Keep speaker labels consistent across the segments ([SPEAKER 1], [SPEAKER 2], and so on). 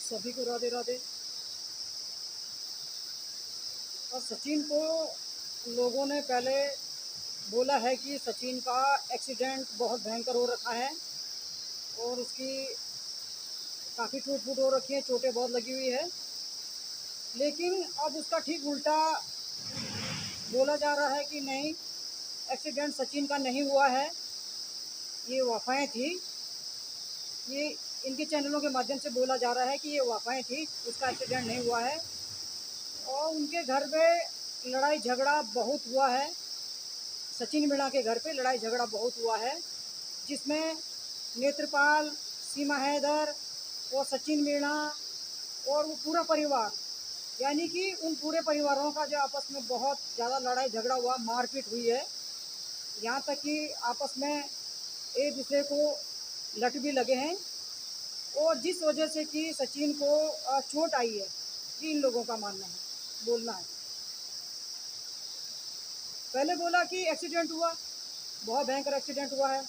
[SPEAKER 1] सभी को राधे राधे। और सचिन को लोगों ने पहले बोला है कि सचिन का एक्सीडेंट बहुत भयंकर हो रखा है और उसकी काफ़ी टूट फूट हो रखी है, चोटें बहुत लगी हुई है। लेकिन अब उसका ठीक उल्टा बोला जा रहा है कि नहीं, एक्सीडेंट सचिन का नहीं हुआ है, ये अफवाहें थी। ये इनके चैनलों के माध्यम से बोला जा रहा है कि ये अफवाहें थी, उसका एक्सीडेंट नहीं हुआ है। और उनके घर पे लड़ाई झगड़ा बहुत हुआ है, सचिन मीणा के घर पे लड़ाई झगड़ा बहुत हुआ है, जिसमें नेत्रपाल, सीमा हैदर और सचिन मीणा और वो पूरा परिवार, यानी कि उन पूरे परिवारों का जो आपस में बहुत ज़्यादा लड़ाई झगड़ा हुआ, मारपीट हुई है। यहाँ तक कि आपस में एक दूसरे को लट भी लगे हैं। और जिस वजह से कि सचिन को चोट आई है, ये इन लोगों का मानना है, बोलना है। पहले बोला कि एक्सीडेंट हुआ, बहुत भयंकर एक्सीडेंट हुआ है,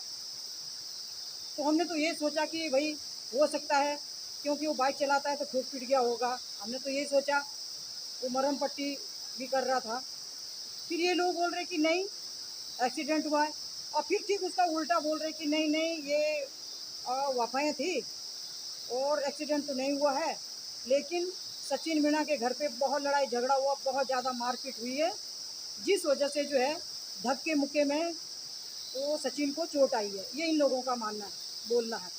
[SPEAKER 1] तो हमने तो ये सोचा कि भाई हो सकता है, क्योंकि वो बाइक चलाता है तो ठोक पीट गया होगा, हमने तो ये सोचा। वो मरहम पट्टी भी कर रहा था। फिर ये लोग बोल रहे कि नहीं, एक्सीडेंट हुआ है। और फिर ठीक उसका उल्टा बोल रहे कि नहीं नहीं, ये अफवाहें थी और एक्सीडेंट तो नहीं हुआ है। लेकिन सचिन मीणा के घर पे बहुत लड़ाई झगड़ा हुआ, बहुत ज़्यादा मारपीट हुई है, जिस वजह से जो है धक्के मुक्के में वो सचिन को चोट आई है, ये इन लोगों का मानना है, बोलना है।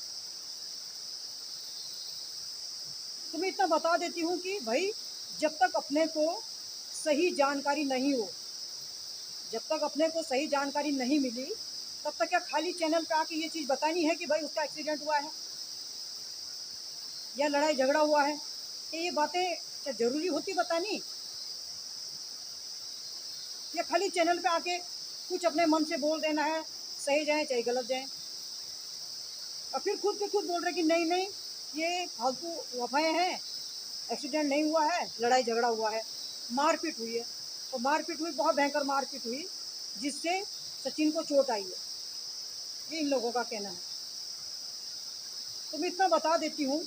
[SPEAKER 1] तो मैं इतना बता देती हूँ कि भाई, जब तक अपने को सही जानकारी नहीं हो, जब तक अपने को सही जानकारी नहीं मिली, तब तक क्या खाली चैनल पे आके ये चीज़ बतानी है कि भाई उसका एक्सीडेंट हुआ है या लड़ाई झगड़ा हुआ है? ये बातें क्या ज़रूरी होती बतानी? या खाली चैनल पे आके कुछ अपने मन से बोल देना है, सही जाए चाहे गलत जाए? और फिर खुद पे खुद बोल रहे कि नहीं नहीं, ये फालतू अफवाहें हैं, एक्सीडेंट नहीं हुआ है, लड़ाई झगड़ा हुआ है, मारपीट हुई है। तो मारपीट हुई, बहुत भयंकर मारपीट हुई, जिससे सचिन को चोट आई है, ये इन लोगों का कहना है। तो मैं इतना बता देती हूँ,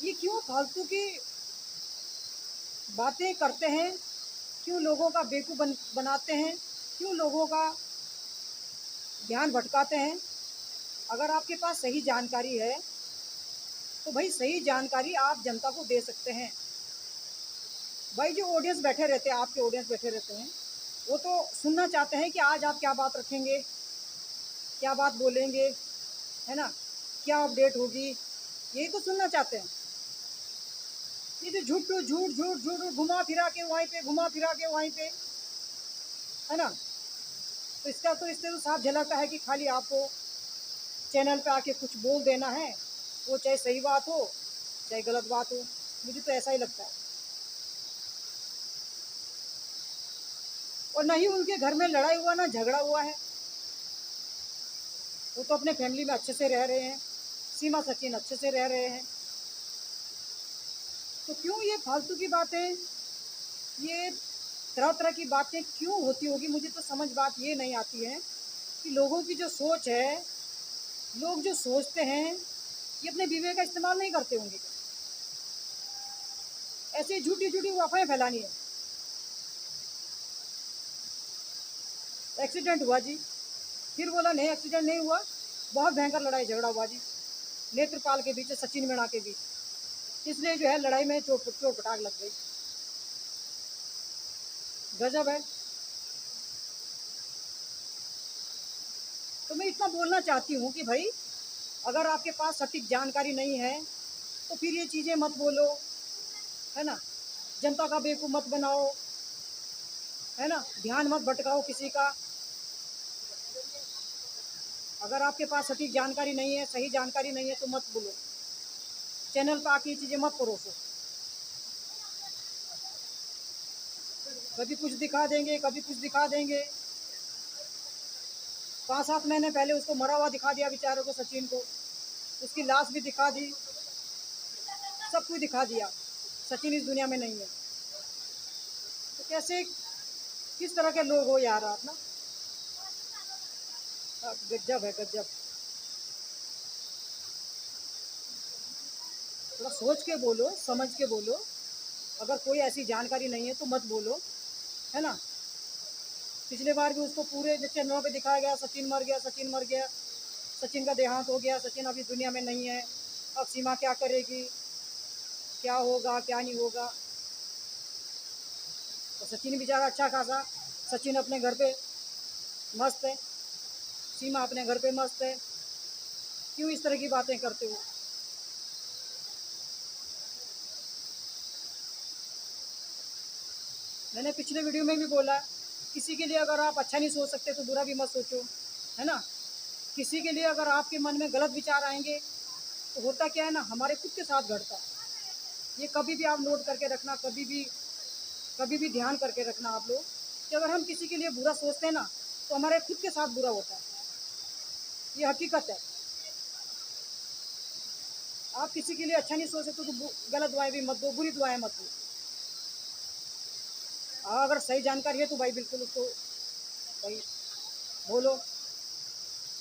[SPEAKER 1] ये क्यों फालतू की बातें करते हैं, क्यों लोगों का बेवकूफ़ बनाते हैं, क्यों लोगों का ध्यान भटकाते हैं? अगर आपके पास सही जानकारी है तो भाई सही जानकारी आप जनता को दे सकते हैं। भाई जो ऑडियंस बैठे रहते हैं, आपके ऑडियंस बैठे रहते हैं, वो तो सुनना चाहते हैं कि आज आप क्या बात रखेंगे, क्या बात बोलेंगे, है ना, क्या अपडेट होगी, यही तो सुनना चाहते हैं। ये तो झूठ झूठ झूठ झूठ घुमा फिरा के वहीं पे, घुमा फिरा के वहीं पे, है ना। तो इसका तो इससे तो साफ झलकता है कि खाली आपको चैनल पे आके कुछ बोल देना है, वो चाहे सही बात हो चाहे गलत बात हो, मुझे तो ऐसा ही लगता है। और ना ही उनके घर में लड़ाई हुआ ना झगड़ा हुआ है, वो तो अपने फैमिली में अच्छे से रह रहे हैं, सीमा सचिन अच्छे से रह रहे हैं। तो क्यों ये फालतू की बातें, ये तरह तरह की बातें क्यों होती होगी? मुझे तो समझ बात ये नहीं आती है कि लोगों की जो सोच है, लोग जो सोचते हैं, ये अपने विवेक का इस्तेमाल नहीं करते होंगे क्या? ऐसे झूठी झूठी अफवाहें फैलानी है। एक्सीडेंट हुआ जी, फिर बोला नहीं एक्सीडेंट नहीं हुआ, बहुत भयंकर लड़ाई झगड़ा हुआ जी नेत्रपाल के बीच, सचिन मीणा के बीच, इसलिए जो है लड़ाई में चोट चोट पटाख लग गई। गजब है। तो मैं इतना बोलना चाहती हूँ कि भाई, अगर आपके पास सटीक जानकारी नहीं है तो फिर ये चीज़ें मत बोलो, है ना, जनता का बेवकूफ़ मत बनाओ, है ना, ध्यान मत भटकाओ किसी का। अगर आपके पास सटीक जानकारी नहीं है, सही जानकारी नहीं है, तो मत बोलो, चैनल पर आके ये चीज़ें मत परोसो। कभी कुछ दिखा देंगे, कभी कुछ दिखा देंगे। 5-7 महीने पहले उसको मरा हुआ दिखा दिया बेचारे को, सचिन को, उसकी लाश भी दिखा दी, सब कुछ दिखा दिया, सचिन इस दुनिया में नहीं है। तो कैसे, किस तरह के लोग हो यार आप ना, गजब है गजब। थोड़ा सोच के बोलो, समझ के बोलो। अगर कोई ऐसी जानकारी नहीं है तो मत बोलो, है ना। पिछले बार भी उसको पूरे चैनलों पे दिखाया गया, सचिन मर गया, सचिन मर गया, सचिन का देहांत हो गया, सचिन अभी दुनिया में नहीं है, अब सीमा क्या करेगी, क्या होगा क्या नहीं होगा। तो सचिन बेचारा अच्छा खासा, सचिन अपने घर पे मस्त है, सीमा अपने घर पे मस्त है। क्यों इस तरह की बातें करते हो? मैंने पिछले वीडियो में भी बोला, किसी के लिए अगर आप अच्छा नहीं सोच सकते तो बुरा भी मत सोचो, है ना। किसी के लिए अगर आपके मन में गलत विचार आएंगे तो होता क्या है ना, हमारे खुद के साथ घटता है। ये कभी भी आप नोट करके रखना, कभी भी ध्यान करके रखना आप लोग, कि अगर हम किसी के लिए बुरा सोचते हैं ना तो हमारे खुद के साथ बुरा होता है। ये हकीकत है। आप किसी के लिए अच्छा नहीं सोच सकते तो गलत दुआएं भी मत दो, बुरी दुआएं मत दो। अगर सही जानकारी है तो भाई बिल्कुल उसको भाई बोलो।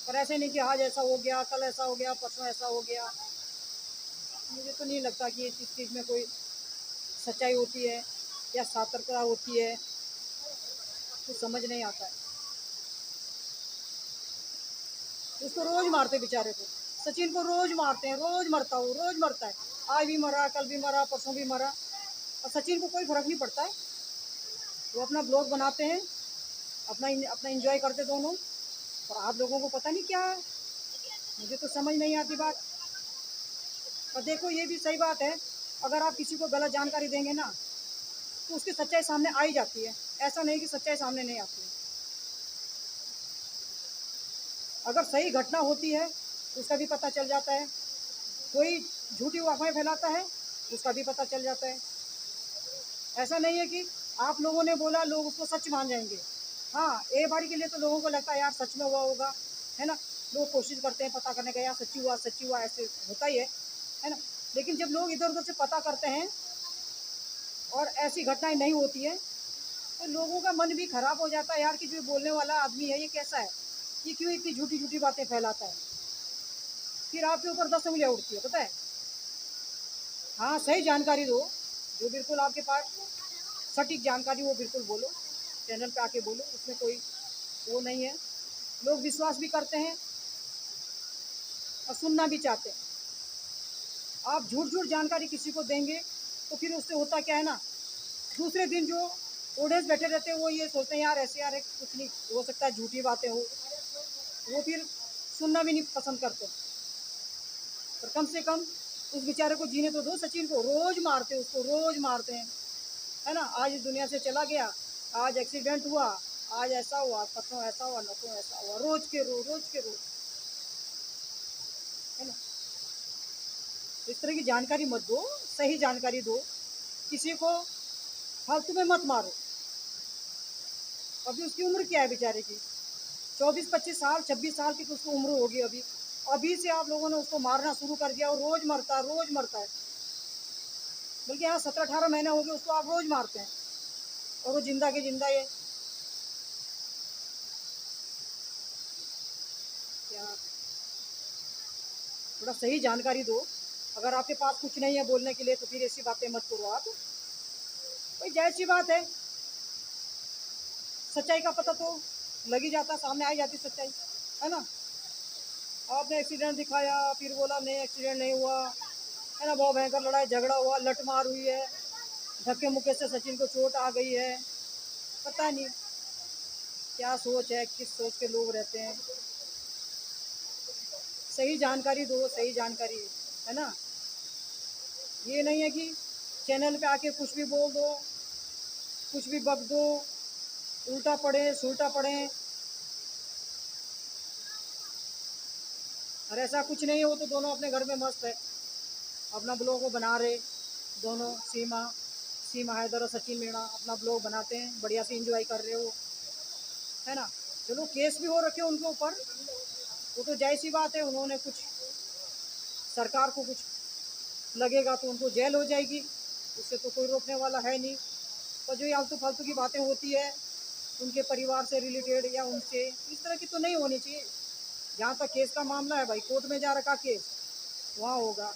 [SPEAKER 1] पर ऐसे नहीं कि आज ऐसा हो गया, कल ऐसा हो गया, परसों ऐसा हो गया। मुझे तो नहीं लगता कि इस चीज़ में कोई सच्चाई होती है या सतर्कता होती है, कुछ समझ नहीं आता है। उसको रोज़ मारते बेचारे को, सचिन को रोज़ मारते हैं, रोज़ मरता हो, रोज़ मरता है। आज भी मरा, कल भी मरा, परसों भी मरा, और सचिन को कोई फर्क नहीं पड़ता है। वो अपना ब्लॉग बनाते हैं, अपना अपना इंजॉय करते दोनों। और आप लोगों को पता नहीं क्या है, मुझे तो समझ नहीं आती बात। और देखो ये भी सही बात है, अगर आप किसी को गलत जानकारी देंगे ना तो उसकी सच्चाई सामने आ ही जाती है। ऐसा नहीं कि सच्चाई सामने नहीं आती है। अगर सही घटना होती है उसका भी पता चल जाता है, कोई झूठी अफवाहें फैलाता है उसका भी पता चल जाता है। ऐसा नहीं है कि आप लोगों ने बोला लोग उसको सच मान जाएंगे। हाँ, एक बारी के लिए तो लोगों को लगता है यार सच में हुआ होगा, है ना। लोग कोशिश करते हैं पता करने का, यार सच्ची हुआ, ऐसे होता ही है ना। लेकिन जब लोग इधर उधर से पता करते हैं और ऐसी घटनाएं नहीं होती है तो लोगों का मन भी खराब हो जाता है, यार कि जो बोलने वाला आदमी है ये कैसा है, ये क्यों इतनी झूठी झूठी बातें फैलाता है। फिर आपके ऊपर 10 उंगलियां उठती है, पता है। हाँ, सही जानकारी दो, जो बिल्कुल आपके पास सटीक जानकारी वो बिल्कुल बोलो, चैनल पे आके बोलो, उसमें कोई वो नहीं है। लोग विश्वास भी करते हैं और सुनना भी चाहते हैं। आप झूठ झूठ जानकारी किसी को देंगे तो फिर उससे होता क्या है ना, दूसरे दिन जो ऑडियंस बैठे रहते हैं वो ये सोचते हैं यार ऐसे, यार कुछ नहीं हो सकता है, झूठी बातें हो, वो फिर सुनना भी नहीं पसंद करते। पर कम से कम उस बेचारे को जीने तो दो। सचिन को रोज़ मारते हैं, उसको रोज़ मारते हैं, है ना। आज इस दुनिया से चला गया, आज एक्सीडेंट हुआ, आज ऐसा हुआ, परसों ऐसा हुआ, नसों ऐसा हुआ, रोज़ के रोज़, रोज़ के रोज़, है ना। इस तरह की जानकारी मत दो, सही जानकारी दो। किसी को फालतू में मत मारो। अभी उसकी उम्र क्या है बेचारे की, 24-25 साल, 26 साल की तो उसको उम्र होगी अभी। अभी से आप लोगों ने उसको मारना शुरू कर दिया और रोज़ मरता है, रोज़ मरता है। बल्कि यहाँ 17-18 महीने हो गए उसको, आप रोज़ मारते हैं और वो जिंदा के जिंदा है। क्या, थोड़ा सही जानकारी दो। अगर आपके पास कुछ नहीं है बोलने के लिए तो फिर ऐसी बातें मत करो आप। भाई जायज़ सी बात है, सच्चाई का पता तो लग ही जाता, सामने आ ही जाती सच्चाई, है ना। आपने एक्सीडेंट दिखाया फिर बोला नहीं एक्सीडेंट नहीं हुआ, है ना। बहुत भयंकर लड़ाई झगड़ा हुआ, लठमार हुई है, धक्के मुक्के से सचिन को चोट आ गई है। पता नहीं क्या सोच है, किस सोच के लोग रहते हैं। सही जानकारी दो, सही जानकारी, है ना। ये नहीं है कि चैनल पे आके कुछ भी बोल दो, कुछ भी बक दो, उल्टा पड़े सुलटा पड़े। और ऐसा कुछ नहीं हो तो दोनों अपने घर में मस्त है, अपना ब्लॉग को बना रहे दोनों। सीमा सीमा हैदर और सचिन मीणा अपना ब्लॉग बनाते हैं, बढ़िया से इंजॉय कर रहे हो, है ना। चलो केस भी हो रखे उनके ऊपर, वो तो जायज़ सी बात है, उन्होंने कुछ सरकार को कुछ लगेगा तो उनको जेल हो जाएगी, उससे तो कोई रोकने वाला है नहीं। पर जो ये आलतू फालतू की बातें होती है उनके परिवार से रिलेटेड या उनसे, इस तरह की तो नहीं होनी चाहिए। जहाँ तक केस का मामला है भाई, कोर्ट में जा रखा केस, वहाँ होगा।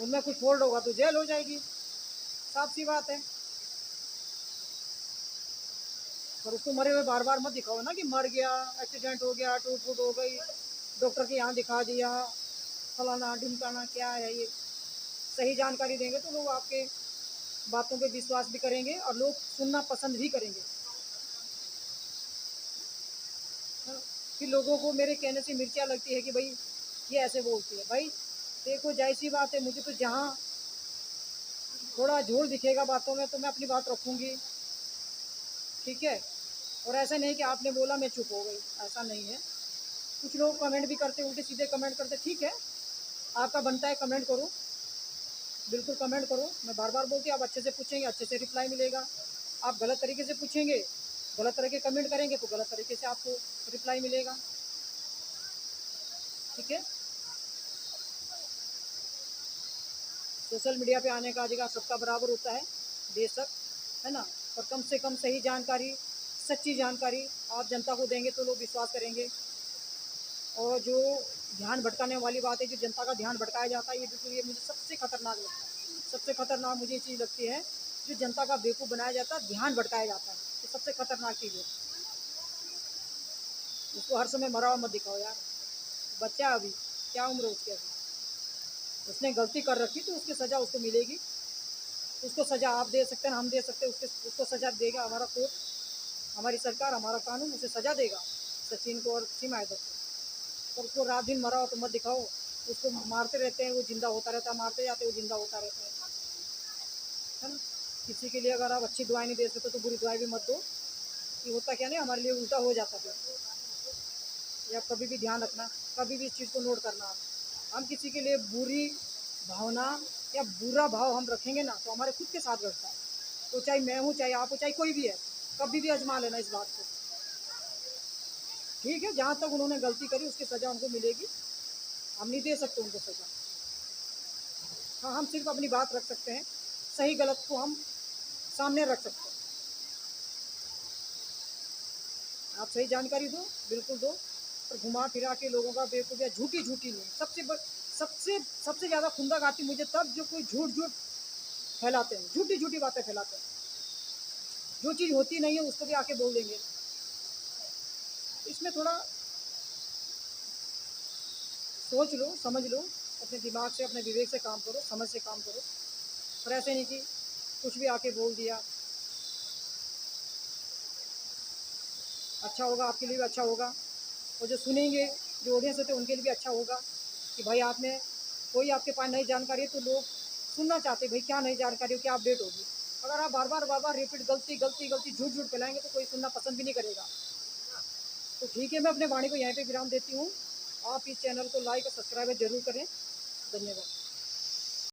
[SPEAKER 1] उनमें कुछ फॉल्ट होगा तो जेल हो जाएगी, साफ सी बात है। पर उसको मरे हुए बार बार मत दिखाओ ना कि मर गया, एक्सीडेंट हो गया, टूट फूट हो गई, डॉक्टर के यहाँ दिखा दिया, फलाना ढिमकाना, क्या है ये। सही जानकारी देंगे तो लोग आपके बातों पे विश्वास भी करेंगे और लोग सुनना पसंद भी करेंगे, है ना। फिर लोगों को मेरे कहने से मिर्चियाँ लगती है कि भाई ये ऐसे बोलती है। भाई देखो, जाहिर सी बात है, मुझे तो जहाँ थोड़ा झोल दिखेगा बातों में तो मैं अपनी बात रखूँगी, ठीक है। और ऐसा नहीं कि आपने बोला मैं चुप हो गई, ऐसा नहीं है। कुछ लोग कमेंट भी करते, उल्टे सीधे कमेंट करते, ठीक है, आपका बनता है कमेंट करो, बिल्कुल कमेंट करो। मैं बार बार बोलती हूँ, आप अच्छे से पूछेंगे अच्छे से रिप्लाई मिलेगा। आप गलत तरीके से पूछेंगे, गलत तरह के कमेंट करेंगे तो गलत तरीके से आपको रिप्लाई मिलेगा, ठीक है। सोशल मीडिया पे आने का अधिकार सबका बराबर होता है, बेशक, है ना। और कम से कम सही जानकारी, सच्ची जानकारी आप जनता को देंगे तो लोग विश्वास करेंगे। और जो ध्यान भटकाने वाली बात है, जो जनता का ध्यान भटकाया जाता है, ये बिल्कुल, ये मुझे सबसे खतरनाक लगता है। सबसे खतरनाक मुझे ये चीज़ लगती है, जो जनता का बेवकूफ़ बनाया जाता है, ध्यान भटकाया जाता है, ये सबसे खतरनाक चीज़ है। उसको हर समय मरा हुआ मत दिखाओ यार, बच्चा अभी, क्या उम्र है उसकी अभी। उसने गलती कर रखी तो उसकी सज़ा उसको मिलेगी। उसको सज़ा आप दे सकते हैं, हम दे सकते हैं, उसको सज़ा देगा हमारा कोर्ट, हमारी सरकार, हमारा कानून उसे सज़ा देगा, सचिन को और सीमा यादव को। और उसको रात दिन मरा हो तो मत दिखाओ। उसको मारते रहते हैं, वो जिंदा होता रहता है, मारते जाते हैं, वो जिंदा होता रहता है ना। किसी के लिए अगर आप अच्छी दुआएं नहीं दे सकते तो बुरी दुआएं भी मत दो, कि होता क्या नहीं, हमारे लिए उल्टा हो जाता फिर। ये आप कभी भी ध्यान रखना, कभी भी इस चीज़ को नोट करना। हम किसी के लिए बुरी भावना या बुरा भाव हम रखेंगे ना तो हमारे खुद के साथ घटता है। तो चाहे मैं हूँ, चाहे आप हो, चाहे कोई भी है, कभी भी आजमा लेना इस बात को, ठीक है। जहाँ तक उन्होंने गलती करी उसकी सज़ा उनको मिलेगी, हम नहीं दे सकते उनको सज़ा। हाँ, हम सिर्फ अपनी बात रख सकते हैं, सही गलत को हम सामने रख सकते हैं। आप सही जानकारी दो, बिल्कुल दो, पर घुमा फिरा के लोगों का बेवकूफ़ या झूठी झूठी नहीं। सबसे सबसे ज़्यादा खुंदक आती मुझे तब जो कोई झूठ झूठ फैलाते हैं, झूठी झूठी बातें फैलाते हैं, जो चीज़ होती नहीं है उसको भी आके बोल देंगे। इसमें थोड़ा सोच लो, समझ लो, अपने दिमाग से, अपने विवेक से काम करो, समझ से काम करो। पर ऐसे नहीं कि कुछ भी आके बोल दिया। अच्छा होगा, आपके लिए भी अच्छा होगा, और जो सुनेंगे, जो ऑडियंस होते हैं उनके लिए भी अच्छा होगा कि भाई आपने, कोई आपके पास नई जानकारी है तो लोग सुनना चाहते हैं, भाई क्या नई जानकारी हो, क्या अपडेट होगी। अगर आप बार बार रिपीट गलती गलती गलती झूठ झूठ फैलाएंगे तो कोई सुनना पसंद भी नहीं करेगा। तो ठीक है, मैं अपने वाणी को यहीं पे विराम देती हूँ। आप इस चैनल को लाइक और सब्सक्राइब जरूर करें। धन्यवाद।